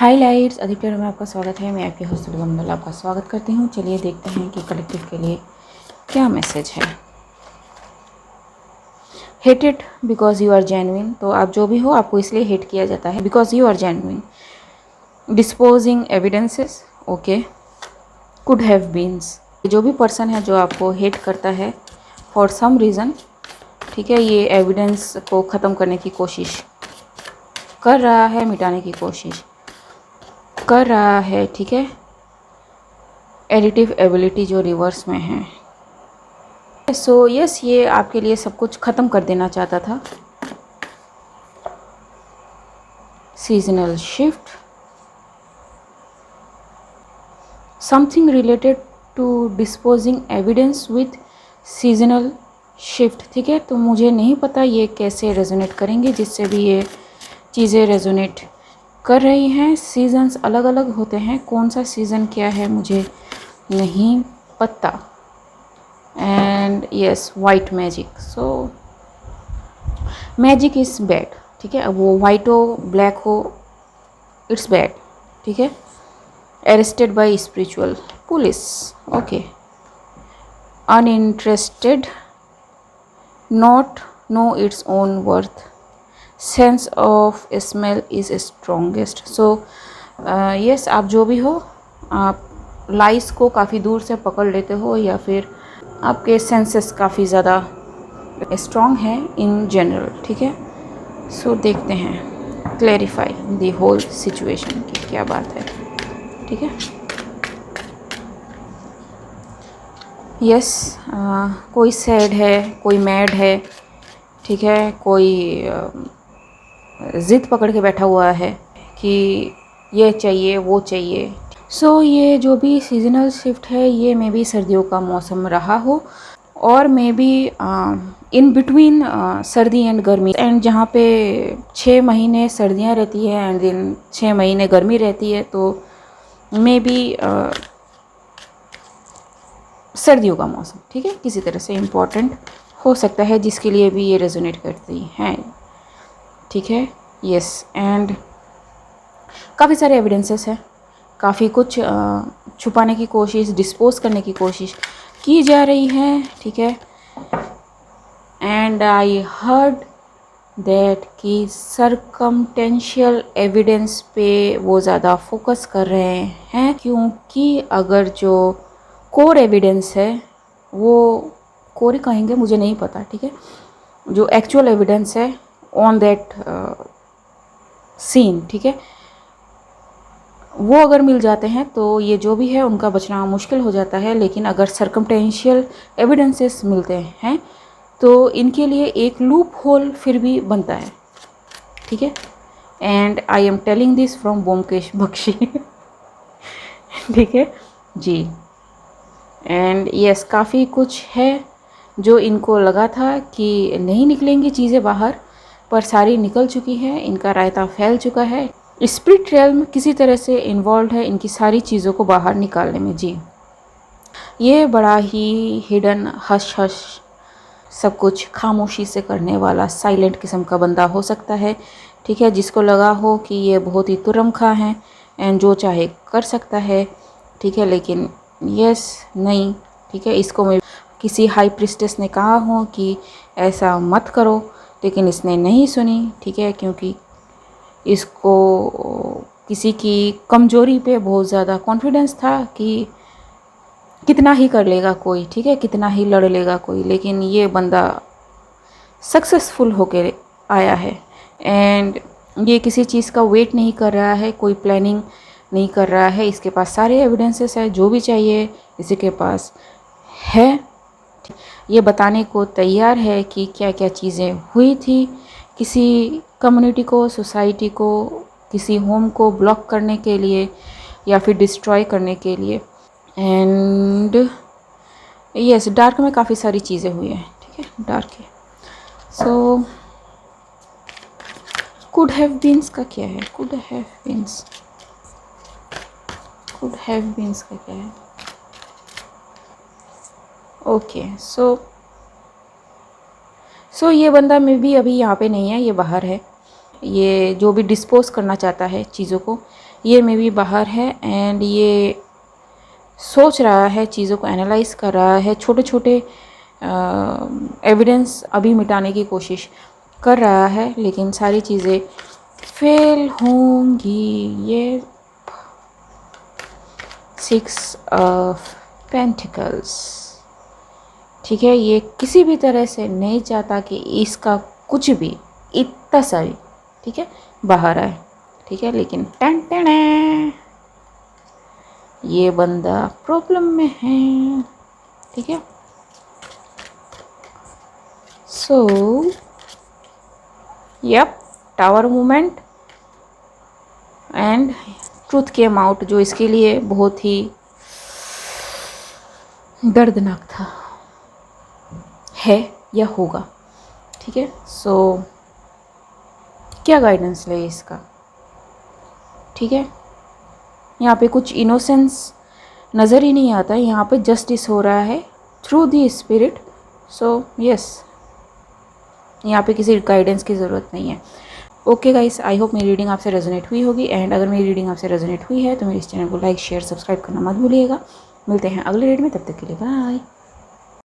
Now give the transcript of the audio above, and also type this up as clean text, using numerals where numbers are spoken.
Highlights अधिकतर में आपका स्वागत है। मैं आपके होस्ट मंडल आपका स्वागत करती हूँ। चलिए देखते हैं कि कलेक्टिव के लिए क्या मैसेज है। Hated because you are genuine. तो आप जो भी हो, आपको इसलिए हेट किया जाता है because you are genuine. Disposing evidences, okay. Could have beans. जो भी पर्सन है जो आपको हेट करता है फॉर सम रीज़न, ठीक है, ये एविडेंस को ख़त्म करने की कोशिश कर रहा है, मिटाने की कोशिश कर रहा है, ठीक है। एडिटिव एबिलिटी जो रिवर्स में है। सो यस, ये आपके लिए सब कुछ ख़त्म कर देना चाहता था। Seasonal shift, something related to disposing evidence with seasonal shift, ठीक है। तो मुझे नहीं पता ये कैसे रेजोनेट करेंगे, जिससे भी ये चीज़ें रेजोनेट कर रही हैं। सीजन्स अलग अलग होते हैं, कौन सा सीज़न क्या है मुझे नहीं पता। And yes, white magic. So magic is bad, ठीक है। अब वो वाइट हो ब्लैक हो, इट्स बैड, ठीक है। Arrested bye spiritual police, okay. Uninterested, not know its own worth, sense of smell is strongest. So yes, आप जो भी हो, आप लाइस को काफ़ी दूर से पकड़ लेते हो, या फिर आपके सेंसेस काफ़ी ज़्यादा स्ट्रॉन्ग है इन जनरल, ठीक है। सो देखते हैं, क्लैरिफाई द होल सिचुएशन की क्या बात है, ठीक है। यस, कोई सैड है, कोई मैड है, ठीक है। कोई ज़िद पकड़ के बैठा हुआ है कि ये चाहिए वो चाहिए। सो ये जो भी सीजनल शिफ्ट है, ये मे बी सर्दियों का मौसम रहा हो, और मे बी इन बिटवीन सर्दी एंड गर्मी, एंड जहाँ पे 6 महीने सर्दियाँ रहती है एंड दिन 6 महीने गर्मी रहती है, तो मे बी सर्दियों का मौसम, ठीक है, किसी तरह से इम्पॉर्टेंट हो सकता है, जिसके लिए भी ये रेजोनेट करती हैं, ठीक है। यस, एंड काफ़ी सारे एविडेंसेस हैं, काफ़ी कुछ छुपाने की कोशिश, डिस्पोज करने की कोशिश की जा रही है, ठीक है। एंड आई हर्ड दैट कि सरकमटेंशियल एविडेंस पे वो ज़्यादा फोकस कर रहे हैं, क्योंकि अगर जो कोर एविडेंस है, वो कोर ही कहेंगे, मुझे नहीं पता, ठीक है, जो एक्चुअल एविडेंस है ऑन दैट सीन, ठीक है, वो अगर मिल जाते हैं तो ये जो भी है उनका बचना मुश्किल हो जाता है। लेकिन अगर सरकमटेंशियल एविडेंसेस मिलते हैं तो इनके लिए एक लूप होल फिर भी बनता है, ठीक है। And I am telling this from Byomkesh Bakshi ठीक है जी। एंड यस, काफ़ी कुछ है जो इनको लगा था कि नहीं निकलेंगी चीज़ें बाहर, पर सारी निकल चुकी है, इनका रायता फैल चुका है। स्पिरिट रियल्म किसी तरह से इन्वॉल्व है इनकी सारी चीज़ों को बाहर निकालने में जी। ये बड़ा ही हिडन, हश हश, सब कुछ खामोशी से करने वाला साइलेंट किस्म का बंदा हो सकता है, ठीक है, जिसको लगा हो कि ये बहुत ही तुरमखा है एंड जो चाहे कर सकता है, ठीक है। लेकिन यस, नहीं, ठीक है, इसको मैं किसी हाई प्रिस्टेस ने कहा हो कि ऐसा मत करो, लेकिन इसने नहीं सुनी, ठीक है, क्योंकि इसको किसी की कमज़ोरी पे बहुत ज़्यादा कॉन्फिडेंस था कि कितना ही कर लेगा कोई, ठीक है, कितना ही लड़ लेगा कोई, लेकिन ये बंदा सक्सेसफुल होकर आया है। एंड ये किसी चीज़ का वेट नहीं कर रहा है, कोई प्लानिंग नहीं कर रहा है, इसके पास सारे एविडेंसेस है, जो भी चाहिए इसी के पास है। ये बताने को तैयार है कि क्या क्या चीज़ें हुई थी, किसी कम्युनिटी को, सोसाइटी को, किसी होम को ब्लॉक करने के लिए या फिर डिस्ट्रॉय करने के लिए। एंड यस, डार्क में काफ़ी सारी चीज़ें हुई हैं, ठीक है, डार्क है। सो कुड हैव बीन्स का क्या है? Could have beans, could have beans का क्या है? ओके, सो ये बंदा में भी अभी यहाँ पे नहीं है, ये बाहर है। ये जो भी डिस्पोज करना चाहता है चीज़ों को, ये मे बी बाहर है एंड ये सोच रहा है, चीज़ों को एनालाइज कर रहा है, छोटे छोटे एविडेंस अभी मिटाने की कोशिश कर रहा है, लेकिन सारी चीज़ें फेल होंगी। ये 6 ऑफ पेंटिकल्स, ठीक है, ये किसी भी तरह से नहीं चाहता कि इसका कुछ भी इतना सारी, ठीक है, बाहर आए, ठीक है, लेकिन टन टन ये बंदा प्रॉब्लम में है, ठीक है। So yup, tower movement and truth came out, जो इसके लिए बहुत ही दर्दनाक था, है या होगा, ठीक है। सो क्या गाइडेंस ले इसका, ठीक है। यहाँ पे कुछ इनोसेंस नज़र ही नहीं आता, यहाँ पे जस्टिस हो रहा है through the spirit. So yes, यहाँ पे किसी गाइडेंस की ज़रूरत नहीं है। ओके गाइस, आई होप मेरी रीडिंग आपसे रेजोनेट हुई होगी, एंड अगर मेरी रीडिंग आपसे रेजोनेट हुई है तो मेरे इस चैनल को लाइक शेयर सब्सक्राइब करना मत भूलिएगा। मिलते हैं अगले रीड में, तब तक के लिए बाय।